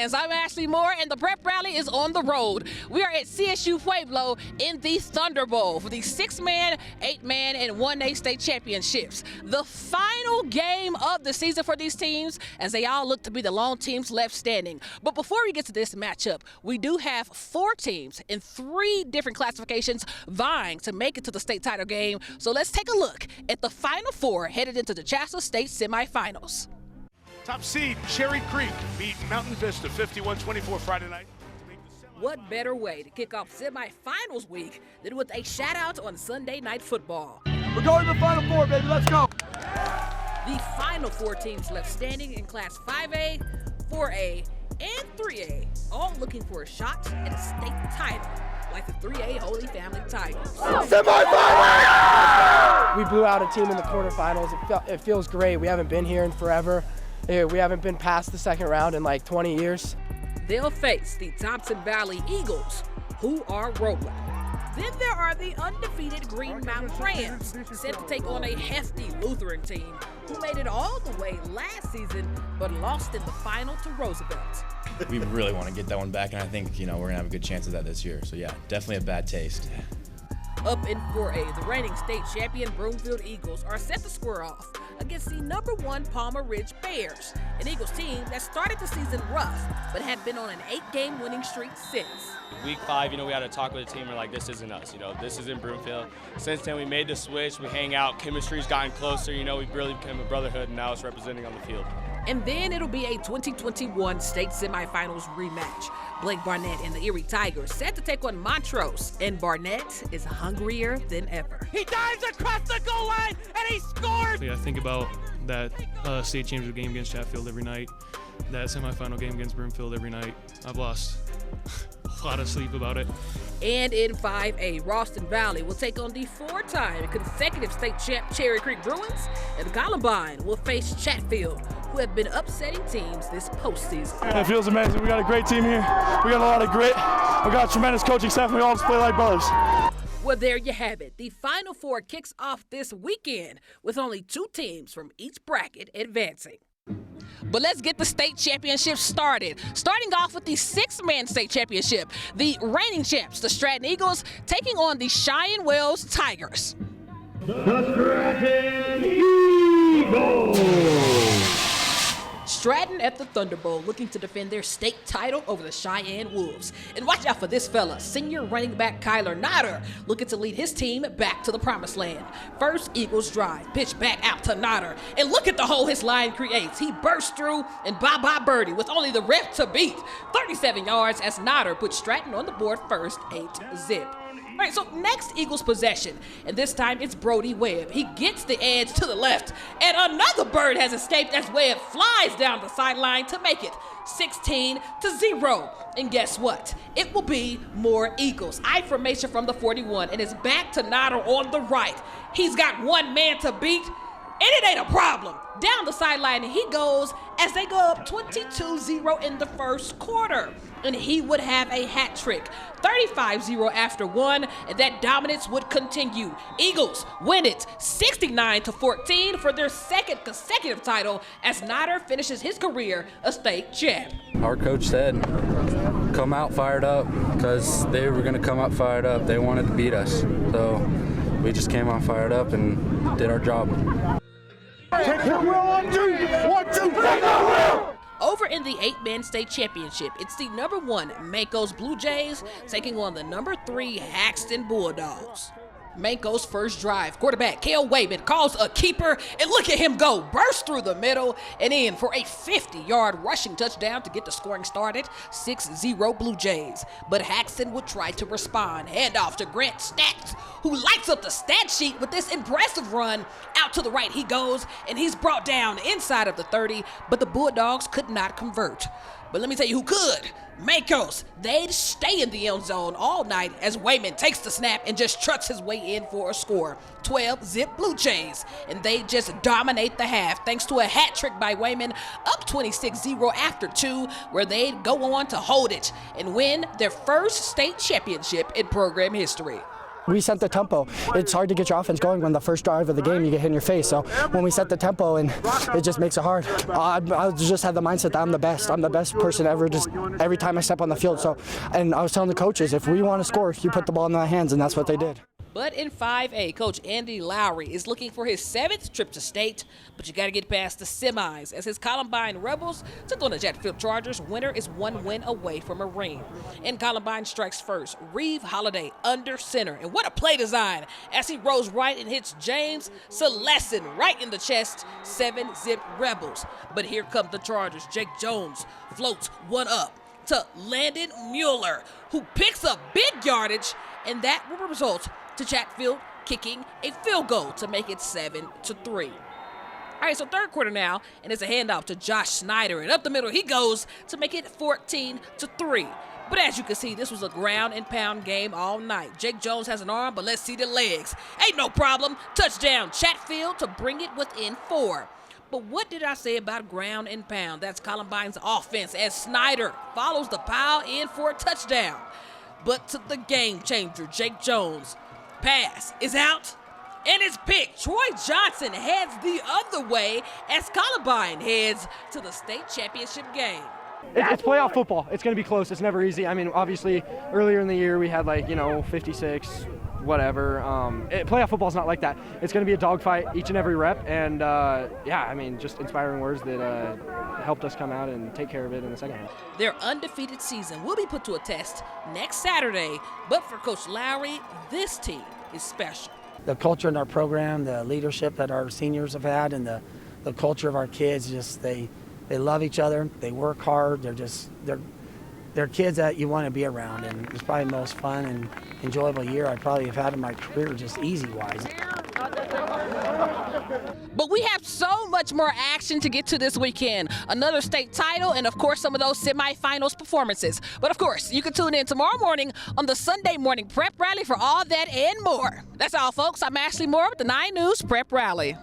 fans, I'm Ashley Moore, and the Prep Rally is on the road. We are at CSU Pueblo in the Thunder Bowl for the 6-man, 8-man, and 1A state championships. The final game of the season for these teams, as they all look to be the lone teams left standing. But before we get to this matchup, we do have 4 teams in 3 different classifications vying to make it to the state title game. So let's take a look at the final 4 headed into the Shasta State semifinals. Top seed Cherry Creek beat Mountain Vista 51-24 Friday night. What better way to kick off semifinals week than with a shout out on Sunday Night Football? We're going to the Final 4, baby. Let's go. The final 4 teams left standing in Class 5A, 4A, and 3A, all looking for a shot at a state title, like the 3A Holy Family Tigers. Semifinals! We blew out a team in the quarterfinals. It feels great. We haven't been here in forever. We haven't been past the second round in like 20 years. They'll face the Thompson Valley Eagles, who are rolling. Then there are the undefeated Green Mountain Rams, set to take on a hefty Lutheran team who made it all the way last season but lost in the final to Roosevelt. We really want to get that one back, and I think we're going to have a good chance of that this year. So yeah, definitely a bad taste. Up in 4A, the reigning state champion Broomfield Eagles are set to square off against the #1 Palmer Ridge Bears, an Eagles team that started the season rough but had been on an 8-game winning streak since. Week 5, we had a talk with the team. We're like, this isn't us. This isn't Broomfield. Since then, we made the switch. We hang out. Chemistry's gotten closer. We really became a brotherhood, and now it's representing on the field. And then it'll be a 2021 state semifinals rematch. Blake Barnett and the Erie Tigers set to take on Montrose, and Barnett is hungrier than ever. He dives across the goal line, and he scores! I think about that state championship game against Chatfield every night, that semifinal game against Broomfield every night. I've lost a lot of sleep about it. And in 5A, Ralston Valley will take on the 4-time consecutive state champ Cherry Creek Bruins, and Columbine will face Chatfield, who have been upsetting teams this postseason. It feels amazing. We got a great team here. We got a lot of grit. We got a tremendous coaching staff, and we all just play like brothers. Well, there you have it. The Final 4 kicks off this weekend with only 2 teams from each bracket advancing. But let's get the state championship started. Starting off with the 6-man state championship, the reigning champs, the Stratton Eagles, taking on the Cheyenne Wells Tigers. The Stratton Eagles! Stratton at the Thunder Bowl looking to defend their state title over the Cheyenne Wolves. And watch out for this fella, senior running back Kyler Notter, looking to lead his team back to the promised land. First Eagles drive, pitch back out to Notter. And look at the hole his line creates. He bursts through and bye-bye birdie with only the ref to beat. 37 yards as Notter puts Stratton on the board first, 8-zip. All right, so next Eagles possession, and this time it's Brody Webb. He gets the edge to the left, and another bird has escaped as Webb flies down the sideline to make it 16-0. And guess what? It will be more Eagles. I formation from the 41, and it's back to Notter on the right. He's got one man to beat, and it ain't a problem. Down the sideline he goes as they go up 22-0 in the first quarter. And he would have a hat trick. 35-0 after 1, and that dominance would continue. Eagles win it 69-14 for their 2nd consecutive title as Notter finishes his career a state champ. Our coach said, come out fired up, because they were going to come out fired up. They wanted to beat us. So we just came out fired up and did our job. Take the wheel, 1, 2, 1, 2, take the wheel! Over in the 8-man state championship, it's the #1 Mancos Blue Jays taking on the #3 Haxton Bulldogs. Mancos first drive, quarterback Kale Wayman calls a keeper, and look at him go, burst through the middle and in for a 50-yard rushing touchdown to get the scoring started, 6-0 Blue Jays. But Haxton would try to respond. Handoff to Grant Stacks, who lights up the stat sheet with this impressive run. Out to the right he goes, and he's brought down inside of the 30, but the Bulldogs could not convert. But let me tell you who could. Mancos, they'd stay in the end zone all night as Wayman takes the snap and just trucks his way in for a score. 12-zip Blue Jays, and they just dominate the half thanks to a hat trick by Wayman, up 26-0 after 2, where they'd go on to hold it and win their first state championship in program history. we set the tempo. It's hard to get your offense going when the first drive of the game you get hit in your face. So when we set the tempo, and it just makes it hard. I just had the mindset that I'm the best. I'm the best person ever, just every time I step on the field. So, and I was telling the coaches, if we want to score, you put the ball in my hands, and that's what they did. But in 5A, Coach Andy Lowry is looking for his 7th trip to state, but you got to get past the semis as his Columbine Rebels took on the Chatfield Chargers. Winner is 1 win away from a ring. And Columbine strikes first. Reeve Holiday under center. And what a play design as he rolls right and hits James Celestin right in the chest. 7-zip Rebels. But here come the Chargers. Jake Jones floats one up to Landon Mueller, who picks up big yardage, and that will result to Chatfield kicking a field goal to make it 7-3. All right, so third quarter now, and it's a handoff to Josh Snyder, and up the middle he goes to make it 14-3. But as you can see, this was a ground and pound game all night. Jake Jones has an arm, but let's see the legs. Ain't no problem. Touchdown, Chatfield to bring it within 4. But what did I say about ground and pound? That's Columbine's offense as Snyder follows the pile in for a touchdown. But to the game changer, Jake Jones. Pass is out, and it's picked. Troy Johnson heads the other way as Columbine heads to the state championship game. It's playoff football. It's going to be close. It's never easy. I mean, obviously, earlier in the year we had 56, whatever. Playoff football is not like that. It's going to be a dogfight each and every rep, and just inspiring words that helped us come out and take care of it in the second half. Their undefeated season will be put to a test next Saturday, but for Coach Lowry, this team is special. The culture in our program, the leadership that our seniors have had, and the culture of our kids, just they love each other. They work hard. They're kids that you want to be around, and it's probably the most fun and enjoyable year I probably have had in my career, just easy-wise. But we have so much more action to get to this weekend. Another state title and, of course, some of those semifinals performances. But, of course, you can tune in tomorrow morning on the Sunday Morning Prep Rally for all that and more. That's all, folks. I'm Ashley Moore with the 9 News Prep Rally.